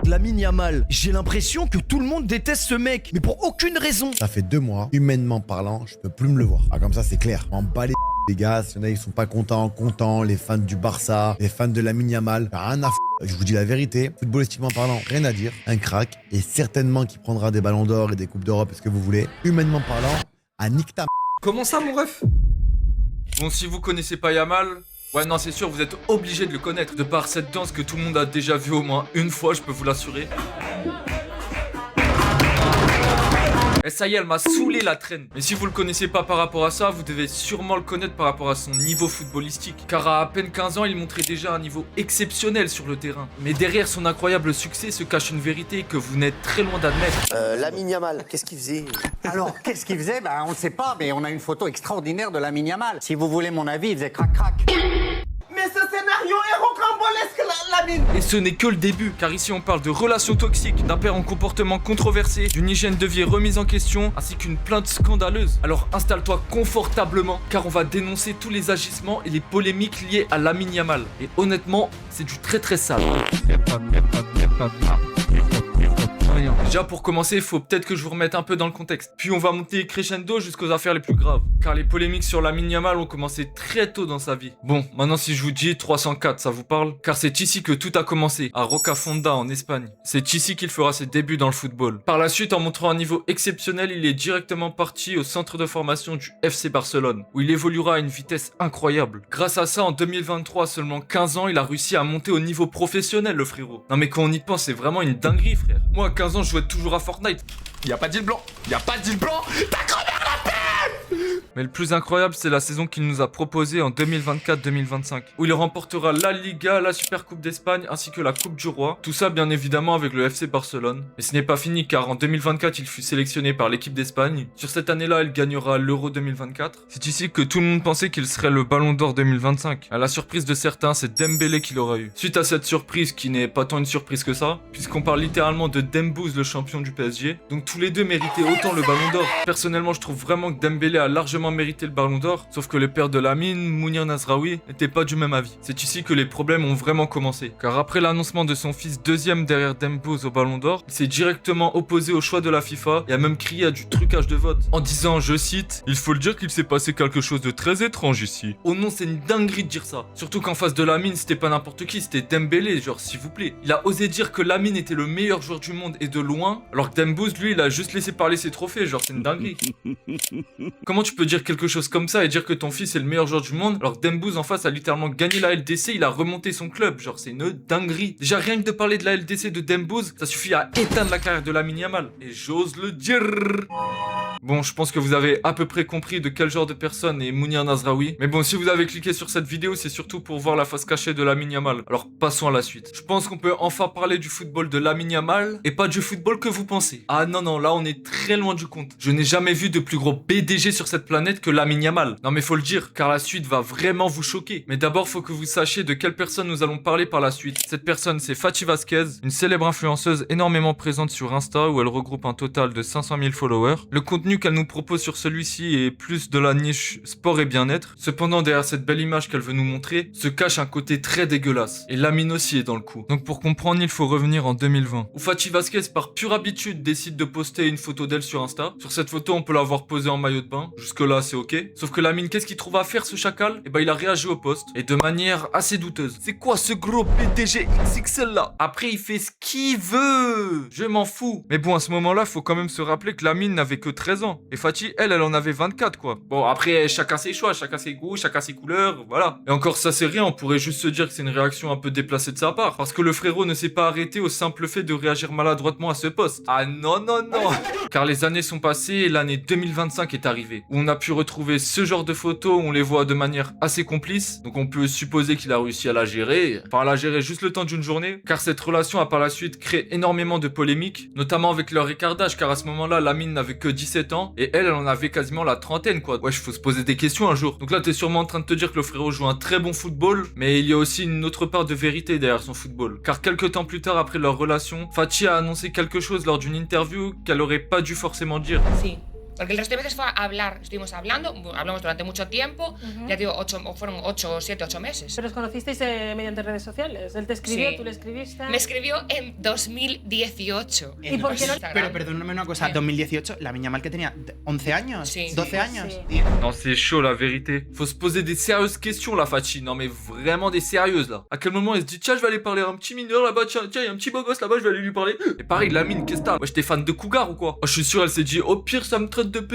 Lamine Yamal, j'ai l'impression que tout le monde déteste ce mec, mais pour aucune raison. Ça fait 2 mois, humainement parlant, je peux plus me le voir. Ah, comme ça, c'est clair. On bat les les gars, s'il y en a, ils sont pas contents, les fans du Barça, les fans de Lamine Yamal, rien à Je vous dis la vérité, footballistiquement parlant, rien à dire. Un crack, et certainement qui prendra des ballons d'or et des coupes d'Europe, est-ce que vous voulez. Humainement parlant, à nique ta. Comment ça, mon ref? Bon, si vous connaissez pas Yamal, ouais, non, c'est sûr, vous êtes obligé de le connaître. De par cette danse que tout le monde a déjà vue au moins une fois, je peux vous l'assurer. Et ça y est, elle m'a saoulé la traîne. Mais si vous le connaissez pas par rapport à ça, vous devez sûrement le connaître par rapport à son niveau footballistique. Car à peine 15 ans, il montrait déjà un niveau exceptionnel sur le terrain. Mais derrière son incroyable succès se cache une vérité que vous n'êtes très loin d'admettre. Lamine Yamal, qu'est-ce qu'il faisait? Alors, qu'est-ce qu'il faisait? On ne sait pas, mais on a une photo extraordinaire de Lamine Yamal. Si vous voulez mon avis, il faisait crac-crac. Mais ce scénario est rocambolesque, Lamine! Et ce n'est que le début, car ici on parle de relations toxiques, d'un père en comportement controversé, d'une hygiène de vie remise en question, ainsi qu'une plainte scandaleuse. Alors installe-toi confortablement, car on va dénoncer tous les agissements et les polémiques liées à Lamine Yamal. Et honnêtement, c'est du très très sale. Déjà pour commencer, il faut peut-être que je vous remette un peu dans le contexte. Puis on va monter crescendo jusqu'aux affaires les plus graves. Car les polémiques sur Lamine Yamal ont commencé très tôt dans sa vie. Bon, maintenant si je vous dis 304, ça vous parle? Car c'est ici que tout a commencé, à Rocafonda en Espagne. C'est ici qu'il fera ses débuts dans le football. Par la suite, en montrant un niveau exceptionnel, il est directement parti au centre de formation du FC Barcelone, où il évoluera à une vitesse incroyable. Grâce à ça, en 2023, à seulement 15 ans, il a réussi à monter au niveau professionnel, le frérot. Non mais quand on y pense, c'est vraiment une dinguerie, frère. Moi, à 15 ans, je jouais toujours à Fortnite. Y'a pas d'île blanc, y'a pas d'île blanc. T'as crevé à la tête. Mais le plus incroyable, c'est la saison qu'il nous a proposée en 2024-2025, où il remportera la Liga, la Super Coupe d'Espagne, ainsi que la Coupe du Roi. Tout ça, bien évidemment, avec le FC Barcelone. Et ce n'est pas fini, car en 2024, il fut sélectionné par l'équipe d'Espagne. Sur cette année-là, il gagnera l'Euro 2024. C'est ici que tout le monde pensait qu'il serait le Ballon d'Or 2025. À la surprise de certains, c'est Dembélé qui l'aura eu. Suite à cette surprise, qui n'est pas tant une surprise que ça, puisqu'on parle littéralement de Dembouz, le champion du PSG. Donc tous les deux méritaient autant le Ballon d'Or. Personnellement, je trouve vraiment que Dembélé a largement mérité le Ballon d'Or, sauf que le père de Lamine, Mounir Nasraoui, n'était pas du même avis. C'est ici que les problèmes ont vraiment commencé, car après l'annoncement de son fils deuxième derrière Dembouz au Ballon d'Or, il s'est directement opposé au choix de la FIFA et a même crié à du trucage de vote, en disant, je cite, « Il faut le dire qu'il s'est passé quelque chose de très étrange ici. » Oh non, c'est une dinguerie de dire ça. Surtout qu'en face de Lamine, c'était pas n'importe qui, c'était Dembélé, genre s'il vous plaît. Il a osé dire que Lamine était le meilleur joueur du monde et de loin, alors que Dembouz, lui, il a juste laissé parler ses trophées, genre c'est une dinguerie. Comment tu peux dire quelque chose comme ça et dire que ton fils est le meilleur joueur du monde alors que Dembouz en face a littéralement gagné la LDC, il a remonté son club, genre c'est une dinguerie. Déjà rien que de parler de la LDC de Dembouz, ça suffit à éteindre la carrière de Lamine Yamal. Et j'ose le dire. Bon, je pense que vous avez à peu près compris de quel genre de personne est Mounir Nasraoui. Mais bon, si vous avez cliqué sur cette vidéo, c'est surtout pour voir la face cachée de Lamine Yamal. Alors passons à la suite. Je pense qu'on peut enfin parler du football de Lamine Yamal et pas du football que vous pensez. Ah non, non, là on est très loin du compte. Je n'ai jamais vu de plus gros BDG sur cette planète que Lamine Yamal. Non mais faut le dire, car la suite va vraiment vous choquer. Mais d'abord, faut que vous sachiez de quelle personne nous allons parler par la suite. Cette personne, c'est Fatty Vasquez, une célèbre influenceuse énormément présente sur Insta où elle regroupe un total de 500 000 followers. Le contenu qu'elle nous propose sur celui-ci est plus de la niche sport et bien-être. Cependant, derrière cette belle image qu'elle veut nous montrer, se cache un côté très dégueulasse. Et Lamine aussi est dans le coup. Donc pour comprendre, il faut revenir en 2020. Où Fatty Vasquez, par pure habitude, décide de poster une photo d'elle sur Insta. Sur cette photo, on peut la voir posée en maillot de bain. Jusque là, c'est ok. Sauf que Lamine, qu'est-ce qu'il trouve à faire ce chacal? Et bah il a réagi au post. Et de manière assez douteuse. C'est quoi ce gros PDG XXL là? Après il fait ce qu'il veut. Je m'en fous. Mais bon, à ce moment-là, faut quand même se rappeler que Lamine n'avait que 13 ans. Et Fatty, elle en avait 24 quoi. Bon après, chacun ses choix, chacun ses goûts, chacun ses couleurs, voilà. Et encore ça c'est rien, on pourrait juste se dire que c'est une réaction un peu déplacée de sa part. Parce que le frérot ne s'est pas arrêté au simple fait de réagir maladroitement à ce post. Ah non non non. Car les années sont passées et l'année 2025 est arrivée. Où on a pu retrouver ce genre de photos où on les voit de manière assez complice. Donc on peut supposer qu'il a réussi à la gérer. Enfin à la gérer juste le temps d'une journée. Car cette relation a par la suite créé énormément de polémiques. Notamment avec leur écart d'âge. Car à ce moment-là, Lamine n'avait que 17 ans. Et elle en avait quasiment la trentaine quoi. Wesh, faut se poser des questions un jour. Donc là t'es sûrement en train de te dire que le frérot joue un très bon football. Mais il y a aussi une autre part de vérité derrière son football. Car quelques temps plus tard après leur relation, Fatty a annoncé quelque chose lors d'une interview qu'elle aurait pas dû forcément dire. Sí, Porque el resto de veces fue a hablar, estuvimos hablando, hablamos durante mucho tiempo, ya digo, fueron 8, 7, 8 meses. Pero os conocisteis mediante redes sociales. Él te escribió, Sí. tú le escribiste. Me escribió en 2018. ¿Y por qué no? Pero perdóname una cosa, 2018, la niña mal que tenía 11 años, Sí. 12 años. Sí. Tío. Non, c'est chaud la vérité. Faut se poser des sérieuses questions là, Fachi. Non, mais vraiment des sérieuses là. À quel moment elle se dit, tiens, je vais aller parler à un petit mineur là-bas, tiens, il y a un petit beau gosse là-bas, je vais aller lui parler. Et pareil, la mine, qu'est-ce que t'as? Moi, j'étais fan de Cougar ou quoi? Oh, je suis sûr, elle s'est dit, au pire, ça me traite de p.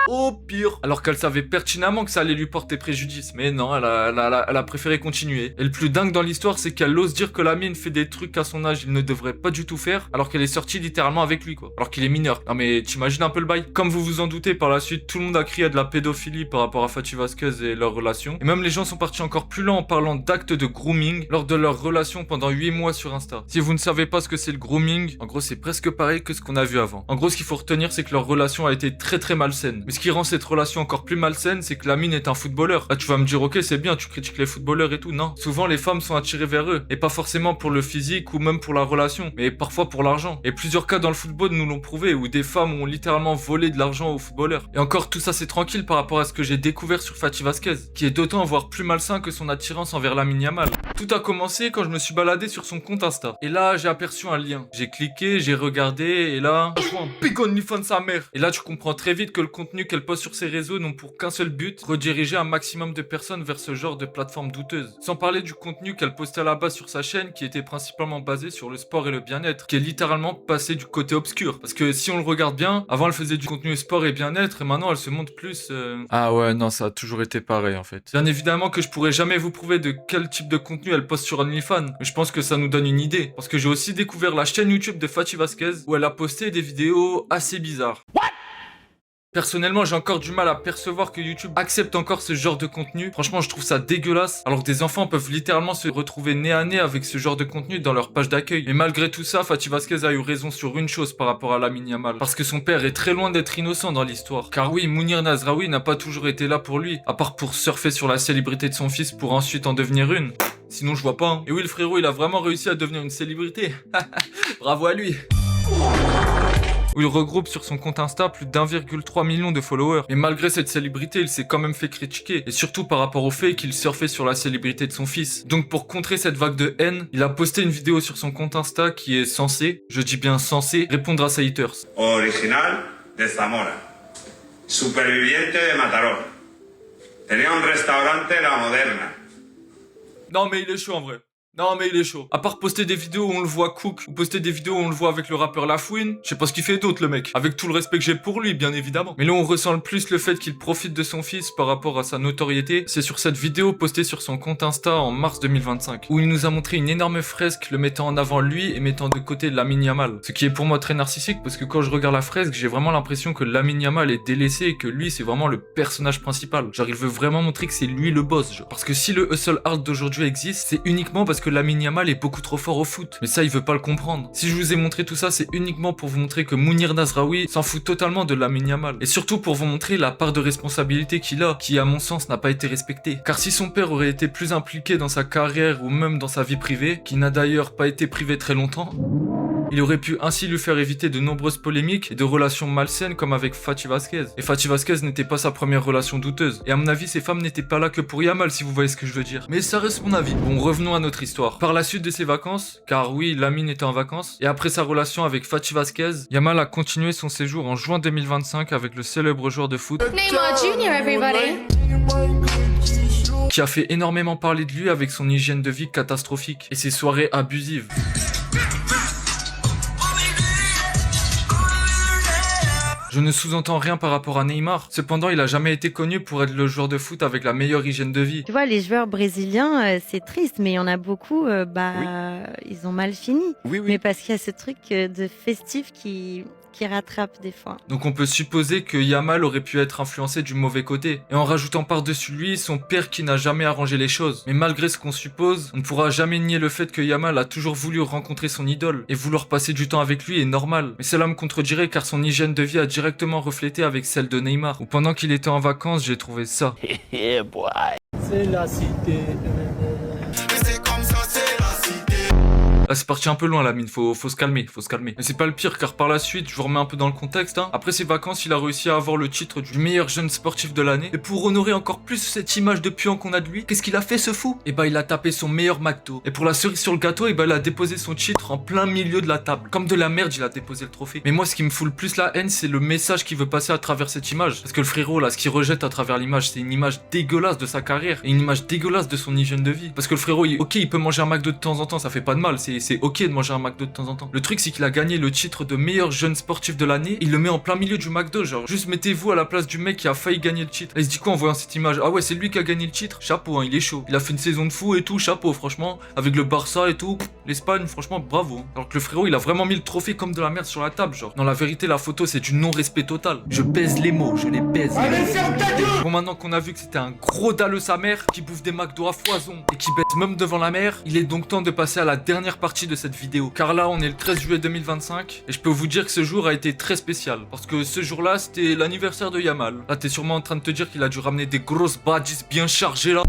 Au pire. Alors qu'elle savait pertinemment que ça allait lui porter préjudice. Mais non, elle a préféré continuer. Et le plus dingue dans l'histoire, c'est qu'elle ose dire que la mine fait des trucs qu'à son âge, il ne devrait pas du tout faire, alors qu'elle est sortie littéralement avec lui, quoi. Alors qu'il est mineur. Non mais t'imagines un peu le bail? Comme vous vous en doutez, par la suite, tout le monde a crié à de la pédophilie par rapport à Fachi Vasquez et leur relation. Et même les gens sont partis encore plus loin en parlant d'actes de grooming lors de leur relation pendant 8 mois sur Insta. Si vous ne savez pas ce que c'est le grooming, en gros c'est presque pareil que ce qu'on a vu avant. En gros, ce qu'il faut retenir, c'est que leur relation a été très très malsaine. Mais ce qui rend cette relation encore plus malsaine, c'est que la mine est un footballeur. Là tu vas me dire, ok, c'est bien, tu critiques les footballeurs et tout. Non, souvent les femmes sont attirées vers eux, et pas forcément pour le physique ou même pour la relation, mais parfois pour l'argent. Et plusieurs cas dans le football nous l'ont prouvé, où des femmes ont littéralement volé de l'argent aux footballeurs. Et encore, tout ça c'est tranquille par rapport à ce que j'ai découvert sur Fachi Vasquez, qui est d'autant voire plus malsain que son attirance envers Lamine Yamal. Tout a commencé quand je me suis baladé sur son compte Insta. Et là, j'ai aperçu un lien. J'ai cliqué, j'ai regardé, et là, je vois un big OnlyFans de sa mère. Et là, tu comprends très vite que le contenu qu'elle poste sur ses réseaux n'ont pour qu'un seul but, rediriger un maximum de personnes vers ce genre de plateforme douteuse. Sans parler du contenu qu'elle postait à la base sur sa chaîne, qui était principalement basé sur le sport et le bien-être, qui est littéralement passé du côté obscur. Parce que si on le regarde bien, avant elle faisait du contenu sport et bien-être, et maintenant elle se montre plus... Ah ouais, non, ça a toujours été pareil en fait. Bien évidemment que je pourrais jamais vous prouver de quel type de contenu elle poste sur OnlyFans, mais je pense que ça nous donne une idée. Parce que j'ai aussi découvert la chaîne YouTube de Fachi Vasquez, où elle a posté des vidéos assez bizarres. Personnellement, j'ai encore du mal à percevoir que YouTube accepte encore ce genre de contenu. Franchement, je trouve ça dégueulasse. Alors que des enfants peuvent littéralement se retrouver nez à nez avec ce genre de contenu dans leur page d'accueil. Mais malgré tout ça, Fachi Vasquez a eu raison sur une chose par rapport à Lamine Yamal. Parce que son père est très loin d'être innocent dans l'histoire. Car oui, Mounir Nazraoui n'a pas toujours été là pour lui, à part pour surfer sur la célébrité de son fils pour ensuite en devenir une. Sinon, je vois pas. Hein. Et oui, le frérot, il a vraiment réussi à devenir une célébrité. Bravo à lui. Où il regroupe sur son compte Insta plus d'1,3 million de followers. Et malgré cette célébrité, il s'est quand même fait critiquer. Et surtout par rapport au fait qu'il surfait sur la célébrité de son fils. Donc pour contrer cette vague de haine, il a posté une vidéo sur son compte Insta qui est censée, je dis bien censée, répondre à ses haters. Original de Zamora. Superviviente de Mataró. Tenía un restaurante La Moderna. Non mais il est chaud en vrai. Non mais il est chaud. À part poster des vidéos où on le voit cook, ou poster des vidéos où on le voit avec le rappeur Lafouine, je sais pas ce qu'il fait d'autre le mec. Avec tout le respect que j'ai pour lui, bien évidemment. Mais là on ressent le plus le fait qu'il profite de son fils par rapport à sa notoriété. C'est sur cette vidéo postée sur son compte Insta en mars 2025, où il nous a montré une énorme fresque le mettant en avant lui et mettant de côté Lamine Yamal. Ce qui est pour moi très narcissique parce que quand je regarde la fresque, j'ai vraiment l'impression que Lamine Yamal est délaissé et que lui c'est vraiment le personnage principal. Genre il veut vraiment montrer que c'est lui le boss, genre. Parce que si le hustle hard d'aujourd'hui existe, c'est uniquement parce que Lamine Yamal est beaucoup trop fort au foot. Mais ça, il veut pas le comprendre. Si je vous ai montré tout ça, c'est uniquement pour vous montrer que Mounir Nazraoui s'en fout totalement de Lamine Yamal. Et surtout pour vous montrer la part de responsabilité qu'il a, qui à mon sens n'a pas été respectée. Car si son père aurait été plus impliqué dans sa carrière ou même dans sa vie privée, qui n'a d'ailleurs pas été privé très longtemps, il aurait pu ainsi lui faire éviter de nombreuses polémiques et de relations malsaines comme avec Fachi Vasquez. Et Fachi Vasquez n'était pas sa première relation douteuse. Et à mon avis, ces femmes n'étaient pas là que pour Yamal, si vous voyez ce que je veux dire. Mais ça reste mon avis. Bon, revenons à notre histoire. Par la suite de ses vacances, car oui, Lamine était en vacances, et après sa relation avec Fachi Vasquez, Yamal a continué son séjour en juin 2025 avec le célèbre joueur de foot Neymar Jr. everybody. qui a fait énormément parler de lui avec son hygiène de vie catastrophique et ses soirées abusives. Je ne sous-entends rien par rapport à Neymar. Cependant, il a jamais été connu pour être le joueur de foot avec la meilleure hygiène de vie. Tu vois, les joueurs brésiliens, c'est triste, mais il y en a beaucoup, ils ont mal fini. Oui, oui. Mais parce qu'il y a ce truc de festif qui rattrape des fois. Donc on peut supposer que Yamal aurait pu être influencé du mauvais côté. Et en rajoutant par-dessus lui son père qui n'a jamais arrangé les choses. Mais malgré ce qu'on suppose, on ne pourra jamais nier le fait que Yamal a toujours voulu rencontrer son idole. Et vouloir passer du temps avec lui est normal. Mais cela me contredirait car son hygiène de vie a directement reflété avec celle de Neymar. Ou pendant qu'il était en vacances, j'ai trouvé ça. C'est la cité. C'est comme ça, c'est la cité. Là, c'est parti un peu loin, la mine. Faut se calmer, faut se calmer. Mais c'est pas le pire, car par la suite, je vous remets un peu dans le contexte. Hein. Après ses vacances, il a réussi à avoir le titre du meilleur jeune sportif de l'année. Et pour honorer encore plus cette image de puant qu'on a de lui, qu'est-ce qu'il a fait, ce fou? Et bah, il a tapé son meilleur McDo. Et pour la cerise sur le gâteau, et bah, il a déposé son titre en plein milieu de la table. Comme de la merde, il a déposé le trophée. Mais moi, ce qui me fout le plus la haine, c'est le message qu'il veut passer à travers cette image. Parce que le frérot, là, ce qu'il rejette à travers l'image, c'est une image dégueulasse de sa carrière. Et une image dégueulasse de son hygiène de vie. Parce que le frérot, ok, il peut manger un McDo de temps en temps, ça fait pas de mal. C'est ok de manger un McDo de temps en temps. Le truc, c'est qu'il a gagné le titre de meilleur jeune sportif de l'année. Il le met en plein milieu du McDo, genre. Juste mettez-vous à la place du mec qui a failli gagner le titre. Et il se dit quoi en voyant cette image? Ah ouais, c'est lui qui a gagné le titre. Chapeau, hein, il est chaud. Il a fait une saison de fou et tout, chapeau, franchement. Avec le Barça et tout. L'Espagne, franchement, bravo. Hein. Alors que le frérot, il a vraiment mis le trophée comme de la merde sur la table, genre. Non, la vérité, la photo, c'est du non-respect total. Je pèse les mots, je les pèse. Allez, ferme ta gueule! Bon, maintenant qu'on a vu que c'était un gros dalleux sa mère, qui bouffe des McDo à foison et qui baisse même devant la mer, il est donc temps de passer à la dernière partie de cette vidéo. Car là, on est le 13 juillet 2025 et je peux vous dire que ce jour a été très spécial. Parce que ce jour-là, c'était l'anniversaire de Yamal. Là, t'es sûrement en train de te dire qu'il a dû ramener des grosses badges bien chargées là.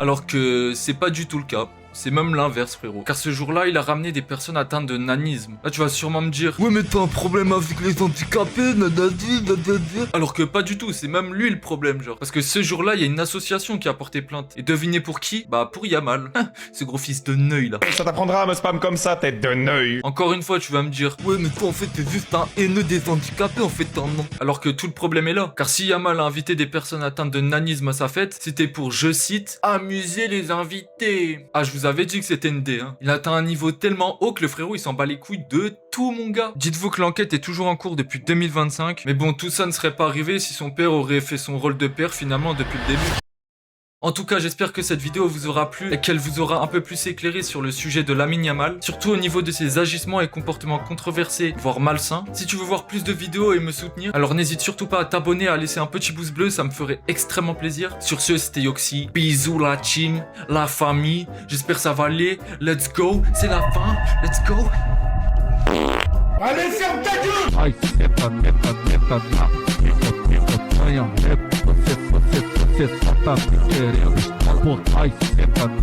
Alors que c'est pas du tout le cas. C'est même l'inverse, frérot. Car ce jour-là, il a ramené des personnes atteintes de nanisme. Là, tu vas sûrement me dire, ouais, mais t'as un problème avec les handicapés, alors que pas du tout, c'est même lui le problème, genre. Parce que ce jour-là, il y a une association qui a porté plainte. Et devinez pour qui? Bah, pour Yamal. Ce gros fils de neuil, là. Ça t'apprendra à me spam comme ça, tête de neuil. Encore une fois, tu vas me dire, ouais, mais toi, en fait, t'es juste un haineux des handicapés, en fait, un non. Alors que tout le problème est là. Car si Yamal a invité des personnes atteintes de nanisme à sa fête, c'était pour, je cite, amuser les invités. Ah, je vous avais dit que c'était une D, hein. Il a atteint un niveau tellement haut que le frérot, il s'en bat les couilles de tout, mon gars. Dites-vous que l'enquête est toujours en cours depuis 2025. Mais bon, tout ça ne serait pas arrivé si son père aurait fait son rôle de père, finalement, depuis le début. En tout cas, j'espère que cette vidéo vous aura plu et qu'elle vous aura un peu plus éclairé sur le sujet de Lamine Yamal, surtout au niveau de ses agissements et comportements controversés, voire malsains. Si tu veux voir plus de vidéos et me soutenir, alors n'hésite surtout pas à t'abonner, à laisser un petit pouce bleu, ça me ferait extrêmement plaisir. Sur ce, c'était Yoxi. Bisous la team, la famille, j'espère ça va aller. Let's go, c'est la fin, let's go. Allez, ferme ta gueule! Você só tá me querendo botar e você tá me